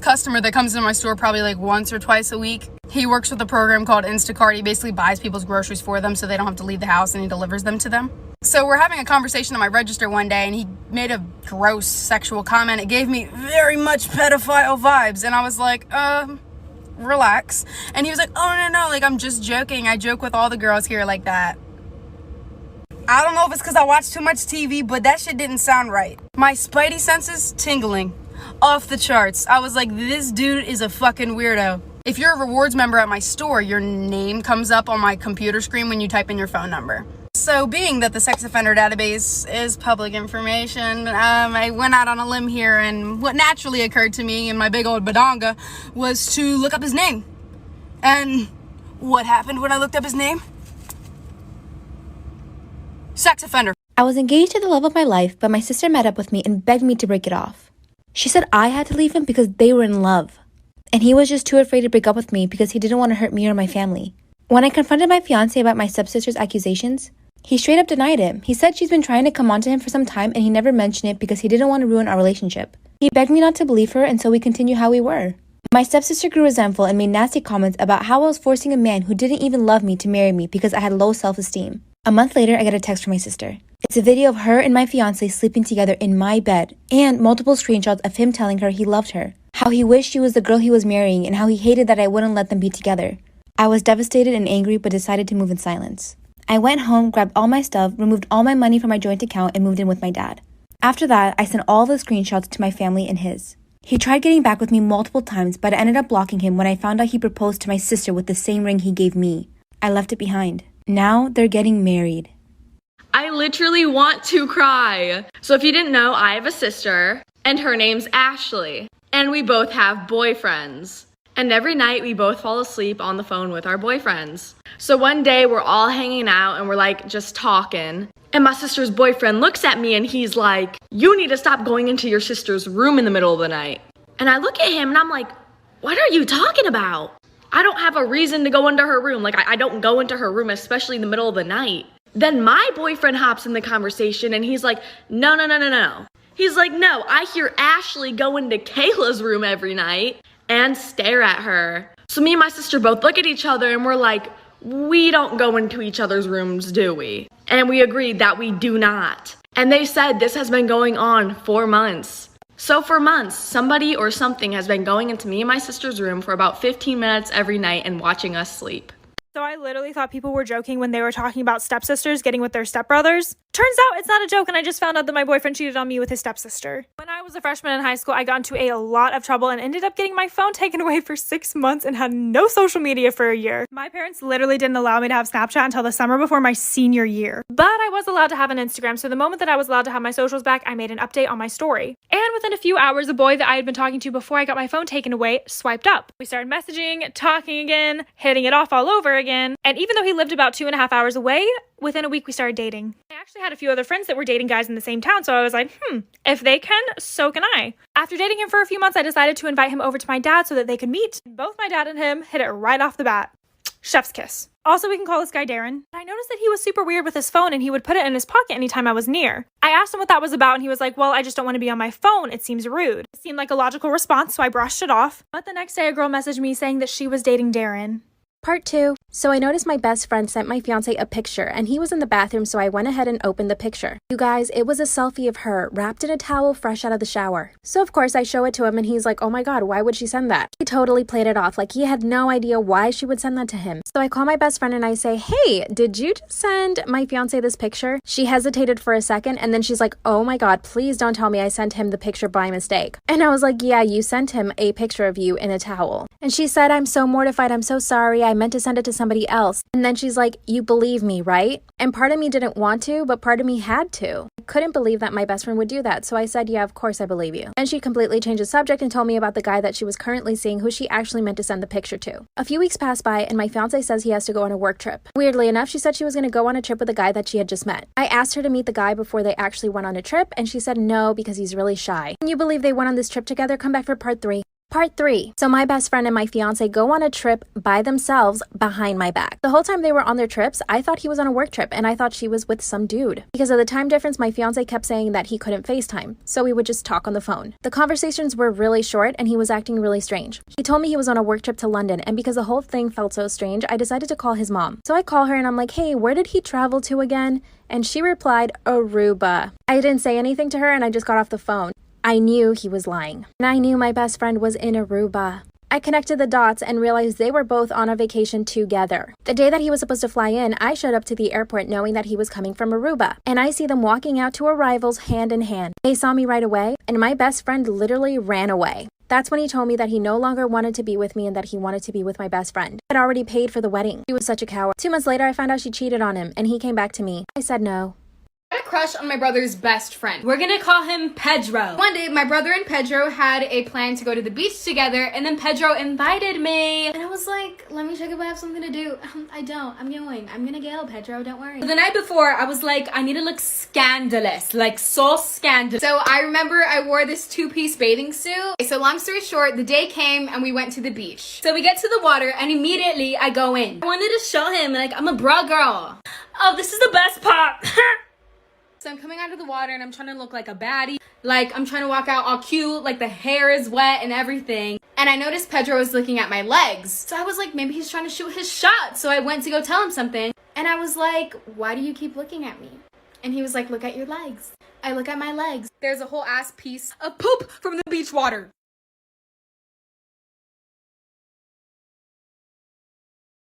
customer that comes into my store probably like once or twice a week. He works with a program called Instacart. He basically buys people's groceries for them so they don't have to leave the house, and he delivers them to them. So we're having a conversation at my register one day, and he made a gross sexual comment. It gave me very much pedophile vibes, and I was like, relax. And he was like, oh, no, like, I'm just joking. I joke with all the girls here like that. I don't know if it's because I watch too much TV, but that shit didn't sound right. My spidey senses tingling off the charts. I was like, this dude is a fucking weirdo. If you're a rewards member at my store, your name comes up on my computer screen when you type in your phone number. So being that the sex offender database is public information, I went out on a limb here, and what naturally occurred to me in my big old badonga was to look up his name. And what happened when I looked up his name? Sex offender. I was engaged to the love of my life, but my sister met up with me and begged me to break it off. She said I had to leave him because they were in love, and he was just too afraid to break up with me because he didn't want to hurt me or my family. When I confronted my fiance about my stepsister's accusations, he straight up denied it. He said she's been trying to come on to him for some time and he never mentioned it because he didn't want to ruin our relationship. He begged me not to believe her, and so we continue how we were. My stepsister grew resentful and made nasty comments about how I was forcing a man who didn't even love me to marry me because I had low self-esteem. A month later, I get a text from my sister. It's a video of her and my fiance sleeping together in my bed, and multiple screenshots of him telling her he loved her, how he wished she was the girl he was marrying, and how he hated that I wouldn't let them be together. I was devastated and angry, but decided to move in silence. I went home, grabbed all my stuff, removed all my money from my joint account, and moved in with my dad. After that, I sent all the screenshots to my family and his. He tried getting back with me multiple times, but I ended up blocking him when I found out he proposed to my sister with the same ring he gave me. I left it behind. Now they're getting married. I literally want to cry. So if you didn't know, I have a sister, and her name's Ashley. And we both have boyfriends. And every night we both fall asleep on the phone with our boyfriends. So one day we're all hanging out and we're like just talking. And my sister's boyfriend looks at me and he's like, you need to stop going into your sister's room in the middle of the night. And I look at him and I'm like, what are you talking about? I don't have a reason to go into her room. Like, I don't go into her room, especially in the middle of the night. Then my boyfriend hops in the conversation and he's like, no. He's like, no, I hear Ashley go into Kayla's room every night and stare at her. So me and my sister both look at each other and we're like, we don't go into each other's rooms, do we? And we agreed that we do not. And they said this has been going on for months. So for months, somebody or something has been going into me and my sister's room for about 15 minutes every night and watching us sleep. So I literally thought people were joking when they were talking about stepsisters getting with their stepbrothers. Turns out it's not a joke, and I just found out that my boyfriend cheated on me with his stepsister. When I was a freshman in high school, I got into a lot of trouble and ended up getting my phone taken away for 6 months and had no social media for a year. My parents literally didn't allow me to have Snapchat until the summer before my senior year. But I was allowed to have an Instagram, so the moment that I was allowed to have my socials back, I made an update on my story. And within a few hours, a boy that I had been talking to before I got my phone taken away swiped up. We started messaging, talking again, hitting it off all over again. And even though he lived about 2.5 hours away, within a week we started dating. I actually had a few other friends that were dating guys in the same town, so I was like, if they can, so can I. After dating him for a few months, I decided to invite him over to my dad so that they could meet. Both my dad and him hit it right off the bat. Chef's kiss. Also, we can call this guy Darren. I noticed that he was super weird with his phone and he would put it in his pocket anytime I was near. I asked him what that was about and he was like, well, I just don't want to be on my phone. It seems rude. It seemed like a logical response, so I brushed it off. But the next day, a girl messaged me saying that she was dating Darren. Part 2. So I noticed my best friend sent my fiance a picture and he was in the bathroom, so I went ahead and opened the picture. You guys, it was a selfie of her wrapped in a towel fresh out of the shower. So of course I show it to him and he's like, oh my god, why would she send that? He totally played it off like he had no idea why she would send that to him. So I call my best friend and I say, hey, did you just send my fiance this picture? She hesitated for a second and then she's like, oh my god, please don't tell me I sent him the picture by mistake. And I was like, yeah, you sent him a picture of you in a towel. And she said, I'm so mortified, I'm so sorry, I meant to send it to somebody else. And then she's like, you believe me, right? And part of me didn't want to, but part of me had to. I couldn't believe that my best friend would do that, so I said, yeah, of course I believe you. And she completely changed the subject and told me about the guy that she was currently seeing, who she actually meant to send the picture to. A few weeks passed by and my fiance says he has to go on a work trip. Weirdly enough, she said she was going to go on a trip with a guy that she had just met. I asked her to meet the guy before they actually went on a trip and she said no because he's really shy. Can you believe they went on this trip together? Come back for part 3. Part 3. So my best friend and my fiance go on a trip by themselves behind my back. The whole time they were on their trips, I thought he was on a work trip and I thought she was with some dude. Because of the time difference, my fiance kept saying that he couldn't FaceTime, so we would just talk on the phone. The conversations were really short and he was acting really strange. He told me he was on a work trip to London, and because the whole thing felt so strange, I decided to call his mom. So I call her and I'm like, hey, where did he travel to again? And she replied, Aruba. I didn't say anything to her and I just got off the phone. I knew he was lying. And I knew my best friend was in Aruba. I connected the dots and realized they were both on a vacation together. The day that he was supposed to fly in, I showed up to the airport knowing that he was coming from Aruba. And I see them walking out to arrivals hand in hand. They saw me right away, and my best friend literally ran away. That's when he told me that he no longer wanted to be with me and that he wanted to be with my best friend. I had already paid for the wedding. He was such a coward. 2 months later, I found out she cheated on him, and he came back to me. I said no. I had a crush on my brother's best friend. We're gonna call him Pedro. One day, my brother and Pedro had a plan to go to the beach together, and then Pedro invited me. And I was like, let me check if I have something to do. I don't. I'm going. I'm gonna go, Pedro. Don't worry. The night before, I was like, I need to look scandalous. Like, so scandalous. So I remember I wore this 2-piece bathing suit. So long story short, the day came and we went to the beach. So we get to the water, and immediately I go in. I wanted to show him, like, I'm a bra girl. Oh, this is the best part. So I'm coming out of the water and I'm trying to look like a baddie. Like, I'm trying to walk out all cute, like the hair is wet and everything. And I noticed Pedro was looking at my legs. So I was like, maybe he's trying to shoot his shot. So I went to go tell him something. And I was like, why do you keep looking at me? And he was like, look at your legs. I look at my legs. There's a whole ass piece of poop from the beach water.